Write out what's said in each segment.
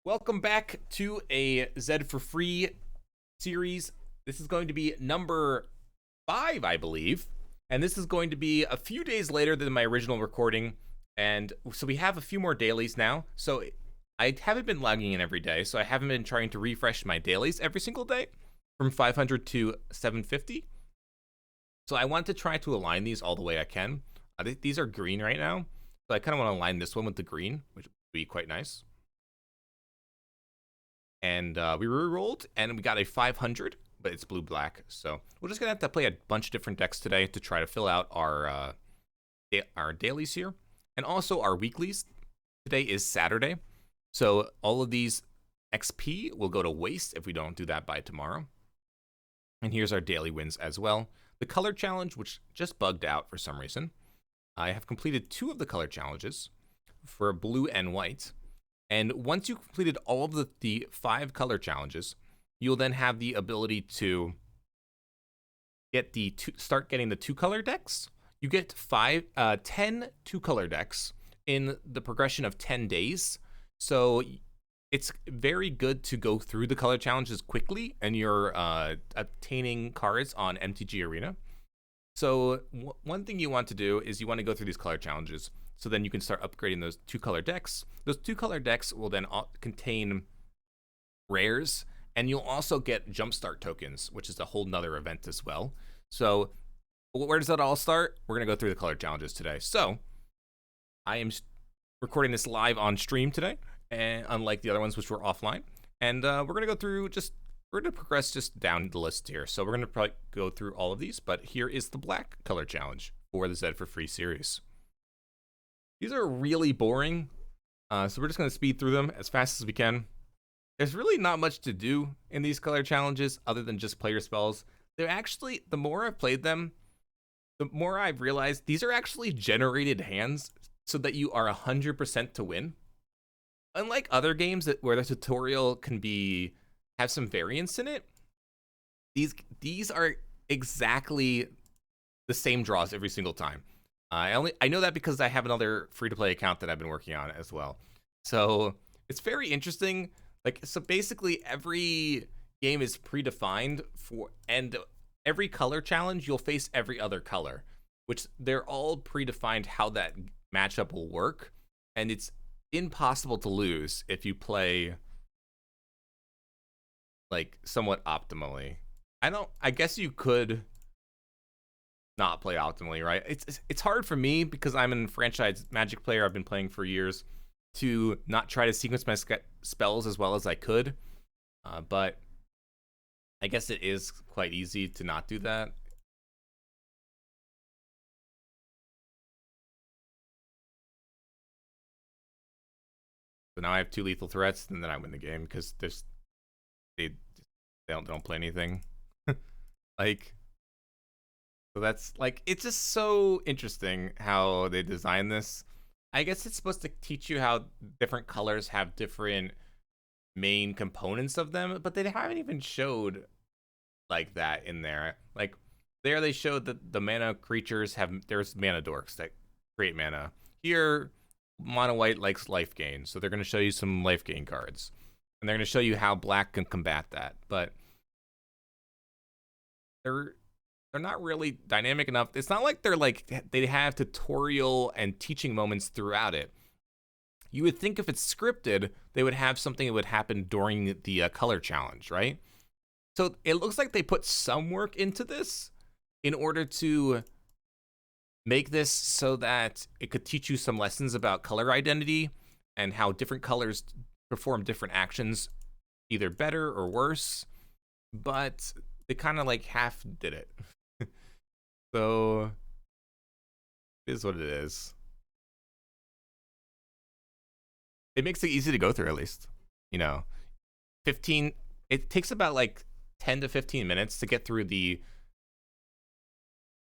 Welcome back to a Zed4Free series. This is going to be number 5, I believe. And this is going to be a few days later than my original recording. And so we have a few more dailies now. So I haven't been logging in every day. So I haven't been trying to refresh my dailies every single day from 500 to 750. So I want to try to align these all the way I can. These are green right now. So I kind of want to align this one with the green, which would be quite nice. And we re-rolled, and we got a 500, but it's blue-black. So we're just going to have to play a bunch of different decks today to try to fill out our dailies here. And also our weeklies. Today is Saturday. So all of these XP will go to waste if we don't do that by tomorrow. And here's our daily wins as well. The color challenge, which just bugged out for some reason. I have completed 2 of the color challenges for blue and white. And once you completed all of the 5 color challenges, you'll then have the ability to get start getting the 2-color decks. You get 10 2-color decks in the progression of 10 days. So it's very good to go through the color challenges quickly, and you're obtaining cards on MTG Arena. So one thing you want to do is you want to go through these color challenges. So then you can start upgrading those 2-color decks. Those 2-color decks will then contain rares, and you'll also get jumpstart tokens, which is a whole nother event as well. So where does that all start? We're going to go through the color challenges today. So I am recording this live on stream today, and unlike the other ones, which were offline. And we're going to go through we're going to progress just down the list here. So we're going to probably go through all of these, but here is the black color challenge for the Zed4Free series. These are really boring, so we're just going to speed through them as fast as we can. There's really not much to do in these color challenges other than just play your spells. They're actually, the more I've played them, the more I've realized these are actually generated hands so that you are 100% to win. Unlike other games where the tutorial can have some variance in it, these are exactly the same draws every single time. I know that because I have another free-to-play account that I've been working on as well. So it's very interesting. So basically every game is predefined and every color challenge you'll face every other color, which they're all predefined how that matchup will work, and it's impossible to lose if you play somewhat optimally. I guess you could not play optimally, right? It's hard for me because I'm a franchise Magic player. I've been playing for years to not try to sequence my spells as well as I could, but I guess it is quite easy to not do that. So now I have 2 lethal threats, and then I win the game because they don't play anything. So that's it's just so interesting how they design this. I guess it's supposed to teach you how different colors have different main components of them, but they haven't even showed that in there. There they showed that the mana creatures there's mana dorks that create mana. Here, mono white likes life gain, so they're going to show you some life gain cards, and they're going to show you how black can combat that. But they're not really dynamic enough. It's not like they have tutorial and teaching moments throughout it. You would think if it's scripted, they would have something that would happen during the color challenge, right? So it looks like they put some work into this in order to make this so that it could teach you some lessons about color identity and how different colors perform different actions, either better or worse. But they kind of half did it. So it is what it is. It makes it easy to go through, at least. 15. It takes about 10 to 15 minutes to get through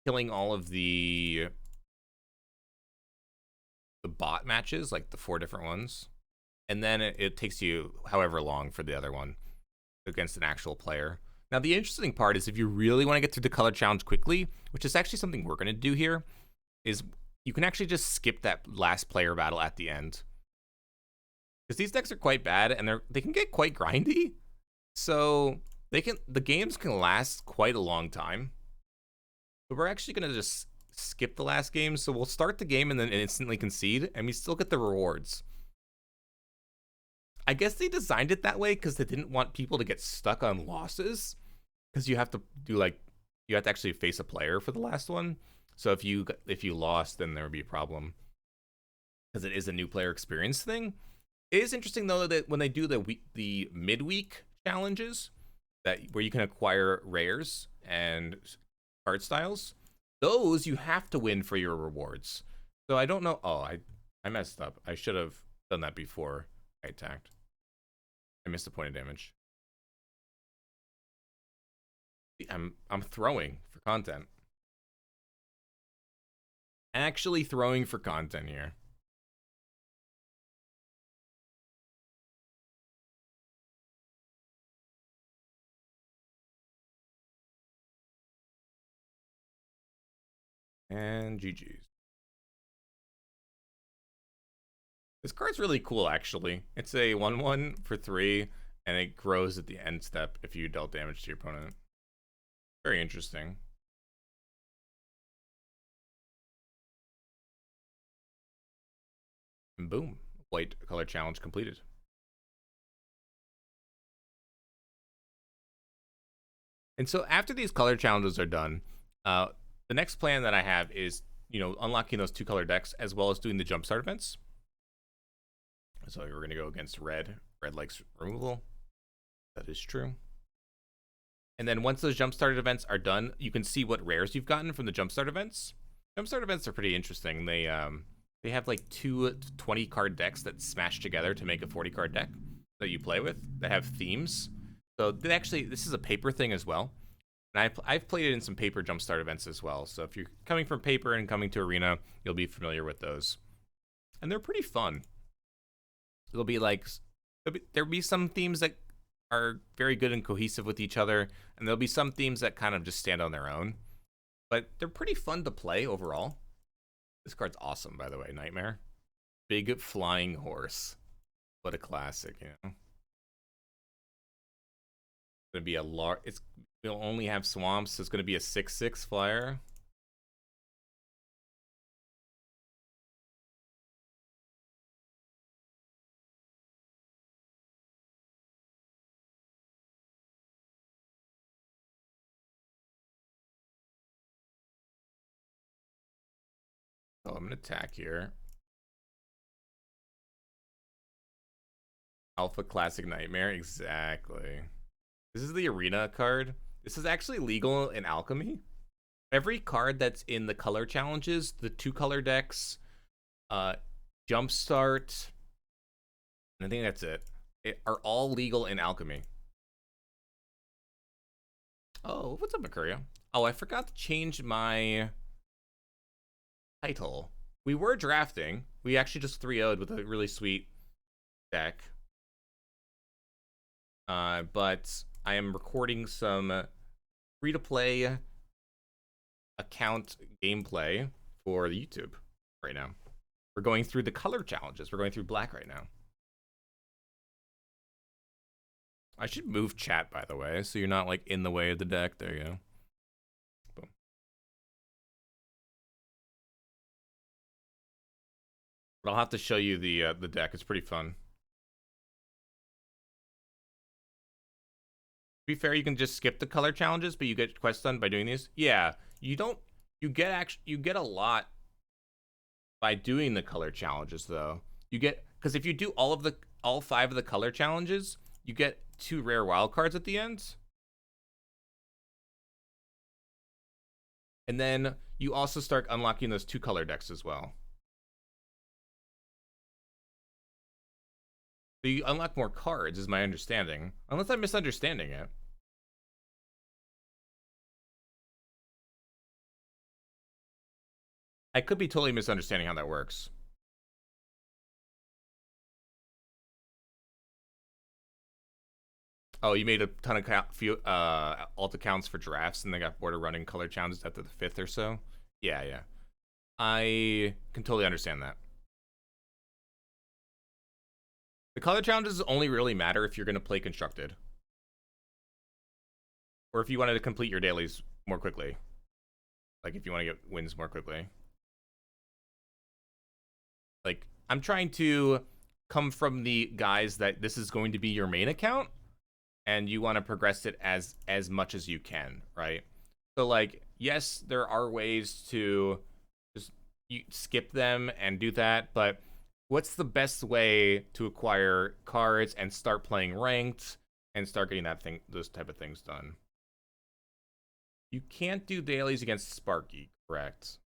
killing all of the bot matches, the 4 different ones, and then it takes you however long for the other one against an actual player. Now, the interesting part is if you really want to get through the color challenge quickly, which is actually something we're going to do here, is you can actually just skip that last player battle at the end. because these decks are quite bad and they can get quite grindy. So the games can last quite a long time. But we're actually gonna just skip the last game, so we'll start the game and then instantly concede, and we still get the rewards. I guess they designed it that way because they didn't want people to get stuck on losses. Because you have to do you have to actually face a player for the last one. So if you lost, then there would be a problem. Because it is a new player experience thing. It is interesting though that when they do the midweek challenges, where you can acquire rares and art styles, those you have to win for your rewards. So I don't know. Oh, I messed up. I should have done that before I attacked. I missed a point of damage. I'm throwing for content. Actually throwing for content here. And GG's. This card's really cool, actually. It's a 1/1 for 3, and it grows at the end step if you dealt damage to your opponent. Very interesting. And boom, white color challenge completed. And so after these color challenges are done, the next plan that I have is, unlocking those 2 color decks as well as doing the jumpstart events. So we're going to go against red. Red likes removal. That is true. And then once those jumpstart events are done, you can see what rares you've gotten from the jumpstart events. Jumpstart events are pretty interesting. They have like 2 20-card decks that smash together to make a 40-card deck that you play with that have themes. So this is a paper thing as well. And I've played it in some paper jumpstart events as well. So if you're coming from paper and coming to arena, you'll be familiar with those. And they're pretty fun. It'll be like, there'll be some themes that are very good and cohesive with each other, and there'll be some themes that kind of just stand on their own. But they're pretty fun to play overall. This card's awesome, by the way, Nightmare. Big flying horse. What a classic, you know? It's gonna be a large. We'll only have swamps, so it's gonna be a 6/6 flyer. Oh, I'm gonna attack here. Alpha Classic Nightmare, exactly. This is the arena card. This is actually legal in Alchemy. Every card that's in the color challenges, the 2 color decks, Jumpstart, and I think that's it, are all legal in Alchemy. Oh, what's up, Mercurio? Oh, I forgot to change my title. We were drafting. We actually just 3-0'd with a really sweet deck. But I am recording some free-to-play account gameplay for the YouTube right now. We're going through the color challenges. We're going through black right now. I should move chat, by the way, so you're not like in the way of the deck. There you go. Boom. But I'll have to show you the deck. It's pretty fun. To be fair, you can just skip the color challenges, but you get quests done by doing these. Yeah, you don't. You get a lot by doing the color challenges, though. You get, because if you do all 5 of the color challenges, you get 2 rare wild cards at the end. And then you also start unlocking those 2 color decks as well. So you unlock more cards, is my understanding. Unless I'm misunderstanding it. I could be totally misunderstanding how that works. Oh, you made a ton of alt accounts for drafts, and they got bored of running color challenges after the 5th or so. Yeah. I can totally understand that. The color challenges only really matter if you're going to play constructed, or if you wanted to complete your dailies more quickly. Like if you want to get wins more quickly. Like I'm trying to come from the guys that this is going to be your main account, and you want to progress it as much as you can, right? So like, yes, there are ways to just you skip them and do that, but what's the best way to acquire cards and start playing ranked and start getting those type of things done? You can't do dailies against Sparky, correct?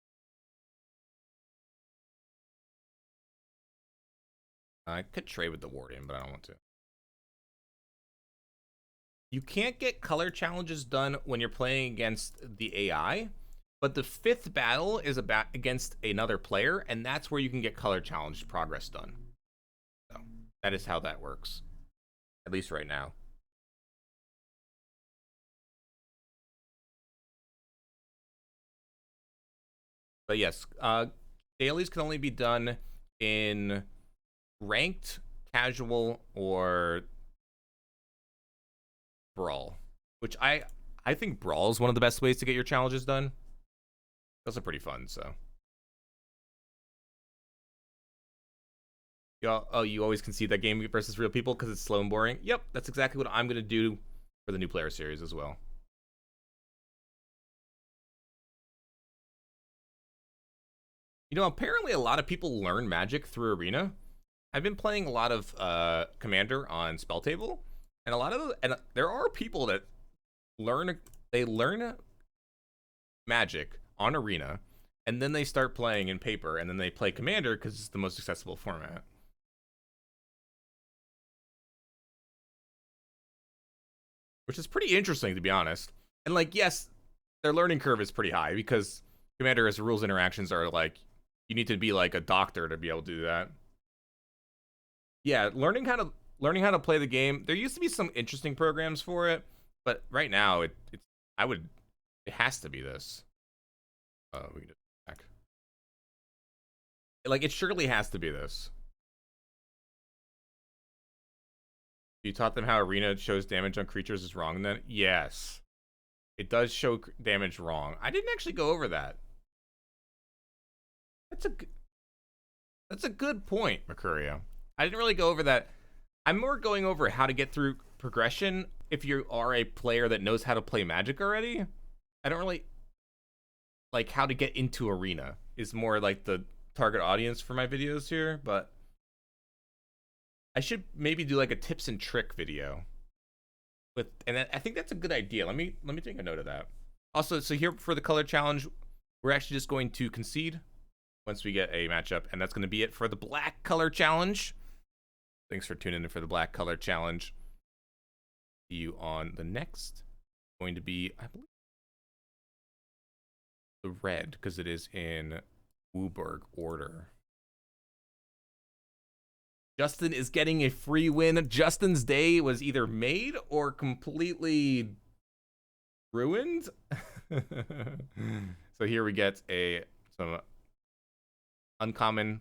I could trade with the Warden, but I don't want to. You can't get color challenges done when you're playing against the AI, but the 5th battle is against another player, and that's where you can get color challenge progress done. So that is how that works, at least right now. But yes, dailies can only be done in ranked, casual, or brawl, which I think brawl is one of the best ways to get your challenges done. Those are pretty fun. So, you always concede that game versus real people because it's slow and boring. Yep, that's exactly what I'm gonna do for the new player series as well. You know, apparently a lot of people learn Magic through Arena. I've been playing a lot of Commander on Spell Table, and there are people that learn Magic on Arena, and then they start playing in paper, and then they play Commander because it's the most accessible format. Which is pretty interesting, to be honest. And like, yes, their learning curve is pretty high because Commander's rules interactions are like, you need to be like a doctor to be able to do that. Yeah, learning how to play the game. There used to be some interesting programs for it, but right now it has to be this. We can just back. Like it surely has to be this. You taught them how Arena shows damage on creatures is wrong then? Yes. It does show damage wrong. I didn't actually go over that. That's a good point, Mercurio. I didn't really go over that. I'm more going over how to get through progression if you are a player that knows how to play Magic already. I don't really like how to get into Arena is more like the target audience for my videos here, but I should maybe do like a tips and trick video and I think that's a good idea. Let me take a note of that. Also, so here for the color challenge, we're actually just going to concede once we get a matchup, and that's going to be it for the black color challenge. Thanks for tuning in for the black color challenge. See you on the next. Going to be, I believe, the red, because it is in Wooburg order. Justin is getting a free win. Justin's day was either made or completely ruined. So here we get some uncommon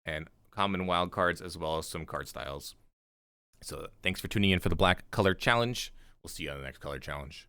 and common wild cards, as well as some card styles. So thanks for tuning in for the black color challenge. We'll see you on the next color challenge.